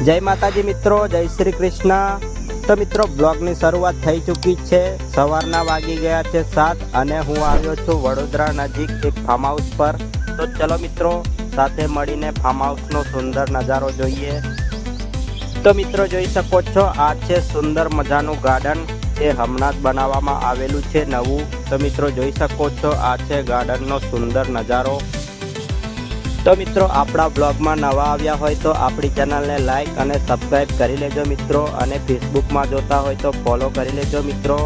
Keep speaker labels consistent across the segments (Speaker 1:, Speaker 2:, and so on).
Speaker 1: जय माताजी मित्रों, जय श्री कृष्ण। तो मित्रों ब्लॉगनी शरूआत थई चूकी है। सवाરના वागी गया है 7 અને હું આવ્યો છું વડોદરા નજીક એક ફાર્મ હાઉસ પર। તો ચલો મિત્રો સાથે મળીને ફાર્મ હાઉસનો સુંદર નજારો જોઈએ। તો મિત્રો જોઈ શકો છો આ છે સુંદર મજાનું ગાર્ડન જે હમણાં જ બનાવવામાં આવેલું છે નવું। તો મિત્રો જોઈ શકો છો આ છે ગાર્ડનનો સુંદર નજારો। तो मित्रों आपड़ा ब्लॉग में नवा आव्या होय तो आपणी चेनल ने लाइक और सब्सक्राइब करी लेजो मित्रों, और फेसबुक में जोता होय तो फॉलो करी लेजो मित्रों।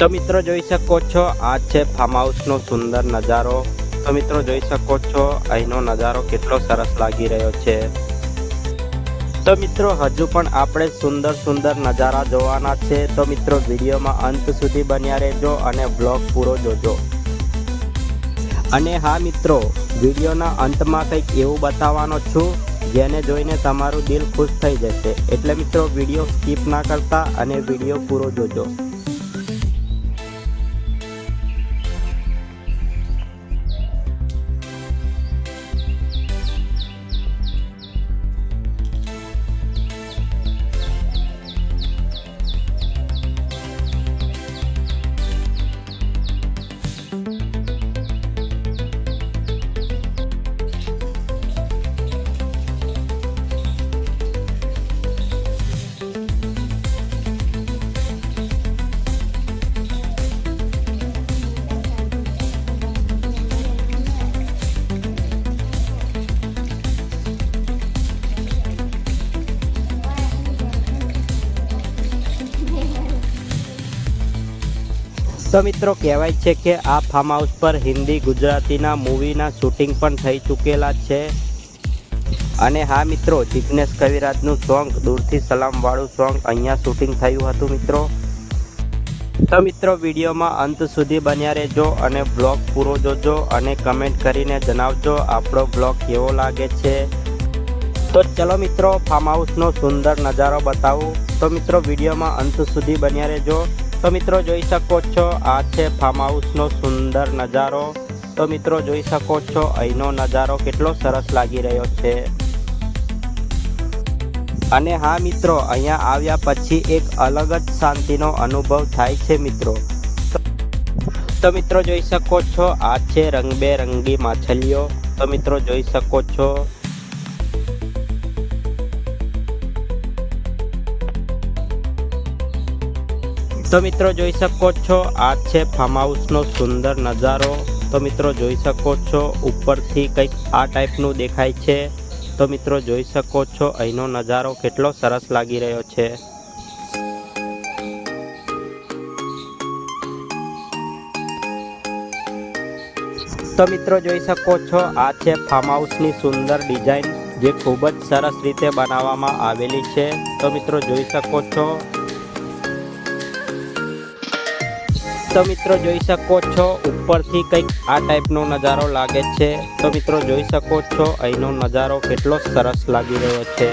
Speaker 1: तो मित्रों जोई सको छो आ छे फार्म हाउस नो सुंदर नजारो। तो मित्रों जोई सको छो अहीनो नजारो केटलो सरस लागी रह्यो छे। तो मित्रों हजू पण आपणे सुंदर सुंदर नजारा जोवाना छे। तो मित्रों विडियो में अंत सुधी बन्या रहेजो अने ब्लॉग पूरो जोजो। अने हाँ मित्रों विडियोना अंत में कंईक एवुं बताववानो छुं जेने जोईने तमारुं दिल खुश थई जशे। एटले मित्रों विडियो स्कीप ना करता अने विडियो पूरो जोजो। तो मित्रों कहेवाय छे कि आ फार्म हाउस पर हिंदी गुजरातीना मूवीना शूटिंग पण थई चूकेला छे। अने हाँ मित्रों जिग्नेश कविराजनुं सॉन्ग दूरथी सलाम वाळुं सॉन्ग अहींया शूटिंग थयुं हतुं मित्रों। तो मित्रों विडियो में अंत सुधी बन्या रहेजो अने ब्लॉग पूरो जोजो अने कमेंट करीने जणावजो आपणो ब्लॉग केवो लागे छे। तो चलो मित्रों फार्म हाउसनो सुंदर नजारो बतावुं। तो मित्रों विडियो में अंत सुधी बन्या रहेजो। तो मित्रों जोई सको छो आ छे फार्म हाउसनो सुंदर नजारो। तो मित्रों जोई सको छो अहीनो नजारो केटलो सरस लागी रह्यो छे। अने हाँ मित्रों अहींया आव्या पछी एक अलग ज शांतिनो अनुभव थाय छे मित्रों। तो मित्रों जोई सको छो आ छे रंगबेरंगी माछलीओ। तो मित्रों जोई सको छो। तो मित्रों जोई सको छो आ छे फार्म हाउसनो सुंदर नजारो। तो मित्रों जोई सको छो उपरथी कंईक आ टाइपनुं देखाय छे। तो मित्रों जोई सको छो अहीनो नजारो केटलो सरस लागी रह्यो छे। तो मित्रों जोई सको छो आ छे फार्म हाउसनी सुंदर डिजाइन जे खूब ज सरस रीते बनाववामां आवेली छे। तो मित्रों जोई सको छो। तो मित्रों जोई सको छो उपरथी कंईक आ टाइपनो नजारो लागे छे। तो मित्रों जोई सको छो अहीनो नजारो केटलो सरस लागी रह्यो छे।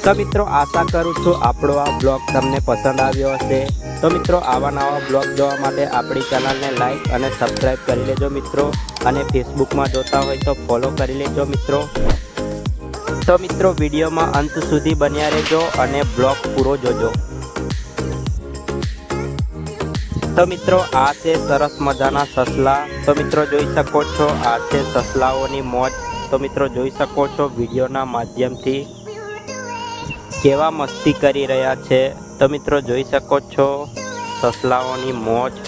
Speaker 1: तो मित्रों आशा करूँ छूं आपणो आ ब्लॉग तमने पसंद आव्यो हशे। तो मित्रों आवा नवा ब्लॉग जोवा माटे आपणी चेनल ने लाइक और सब्सक्राइब करी लेजो मित्रों, और फेसबुक में जोता होय तो फॉलो करी लेजो मित्रों। तो मित्रों विडियो में अंत सुधी बन्या रहेजो और ब्लॉग पूरो जोजो। तो मित्रों आ छे सरस मजाना ससला। तो मित्रों जोई सको छो आ छे ससलाओनी मौज। तो मित्रों जोई सको छो विडियोना माध्यमथी केवा मस्ती करी रह्या छे। तो मित्रों जोई सको छो ससलाओनी मौज।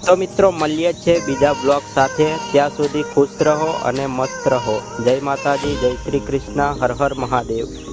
Speaker 1: તો મિત્રો મળીએ છે બીજા બ્લોગ સાથે, ત્યાં સુધી ખુશ રહો અને મસ્ત રહો. જય માતાજી, જય શ્રી કૃષ્ણ, હર હર મહાદેવ.